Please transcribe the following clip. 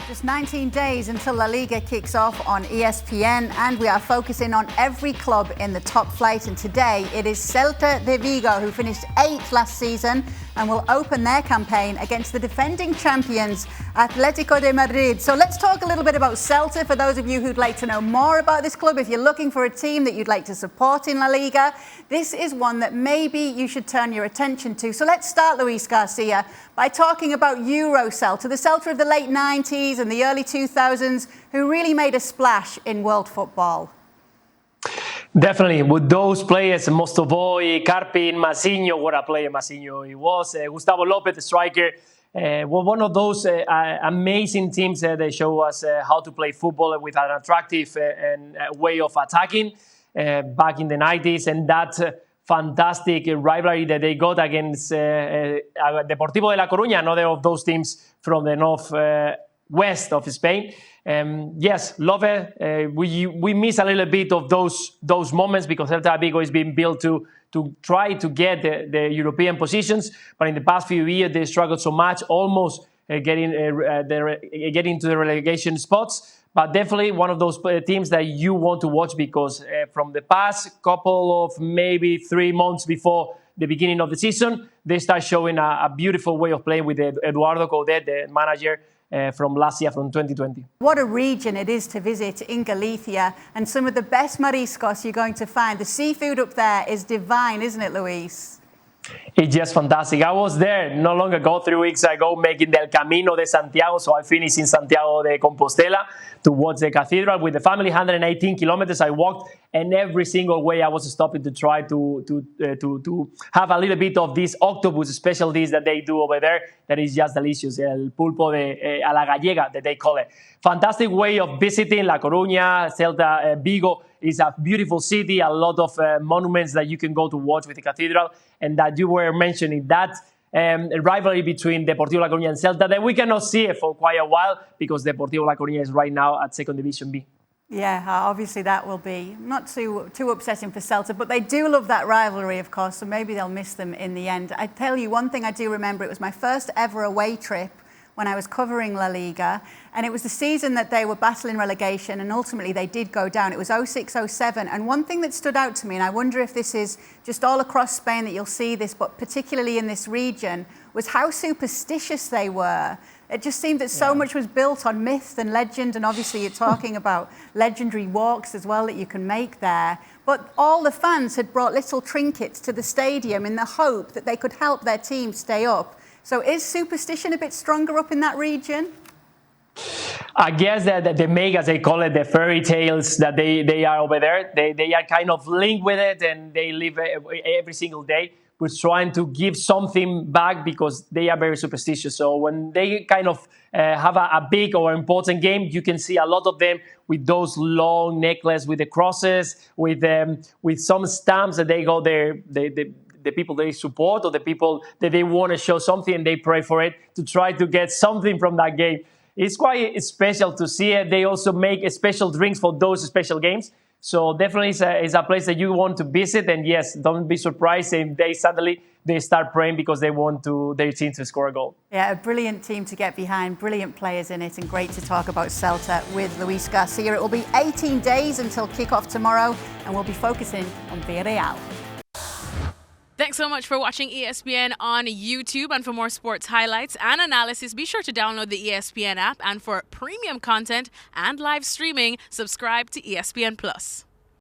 Just 19 days until La Liga kicks off on ESPN, and we are focusing on every club in the top flight. And today it is Celta Vigo, who finished 8th last season and will open their campaign against the defending champions Atlético de Madrid. So let's talk a little bit about Celta for those of you who'd like to know more about this club. If you're looking for a team that you'd like to support in La Liga, this is one that maybe you should turn your attention to. So let's start, Luis Garcia, by talking about Euro Celta, the Celta of the late 90s and the early 2000s, who really made a splash in world football. Definitely, with those players, most of all, Carpin, Mazinho, what a player Mazinho he was. Gustavo Lopez, the striker, was one of those amazing teams that show us how to play football with an attractive way of attacking back in the 90s. And that fantastic rivalry that they got against Deportivo de La Coruña, another of those teams from the northwest of Spain. Yes, love it. We miss a little bit of those moments because Celta Vigo is being built to try to get the European positions. But in the past few years, they struggled so much, almost getting to the relegation spots. But definitely one of those teams that you want to watch because from the past couple of maybe 3 months before the beginning of the season, they start showing a beautiful way of playing with Eduardo Coudet, the manager, from last year, from 2020. What a region it is to visit in Galicia, and some of the best mariscos you're going to find. The seafood up there is divine, isn't it, Luis? It's just fantastic. I was there not long ago, 3 weeks ago, making the Camino de Santiago. So I finished in Santiago de Compostela to watch the cathedral with the family. 118 kilometers I walked, and every single way I was stopping to try to have a little bit of this octopus specialties that they do over there. That is just delicious. El pulpo de a la gallega, that they call it. Fantastic way of visiting La Coruña. Celta Vigo is a beautiful city, a lot of monuments that you can go to watch with the cathedral, and that you were mentioning that rivalry between Deportivo La Coruña and Celta that we cannot see it for quite a while because Deportivo La Coruña is right now at 2nd Division B. Yeah, obviously that will be not too upsetting for Celta, but they do love that rivalry, of course, so maybe they'll miss them in the end. I tell you one thing I do remember, it was my first ever away trip when I was covering La Liga, and it was the season that they were battling relegation, and ultimately they did go down. It was 06-07, and one thing that stood out to me, and I wonder if this is just all across Spain that you'll see this, but particularly in this region, was how superstitious they were. It just seemed that so much was built on myth and legend, and obviously you're talking about legendary walks as well that you can make there. But all the fans had brought little trinkets to the stadium in the hope that they could help their team stay up. So is superstition a bit stronger up in that region? I guess that the megas, they call it the fairy tales that they are over there. They are kind of linked with it, and they live every single day with trying to give something back because they are very superstitious. So when they kind of have a big or important game, you can see a lot of them with those long necklaces with the crosses, with some stamps that they go there. The people they support or the people that they want to show something and they pray for it to try to get something from that game. It's quite special to see it. They also make special drinks for those special games. So definitely it's a place that you want to visit. And yes, don't be surprised if they start praying because they want their team to score a goal. Yeah, a brilliant team to get behind, brilliant players in it, and great to talk about Celta with Luis Garcia. It will be 18 days until kickoff tomorrow, and we'll be focusing on Villarreal. Thanks so much for watching ESPN on YouTube. And for more sports highlights and analysis, be sure to download the ESPN app. And for premium content and live streaming, subscribe to ESPN Plus.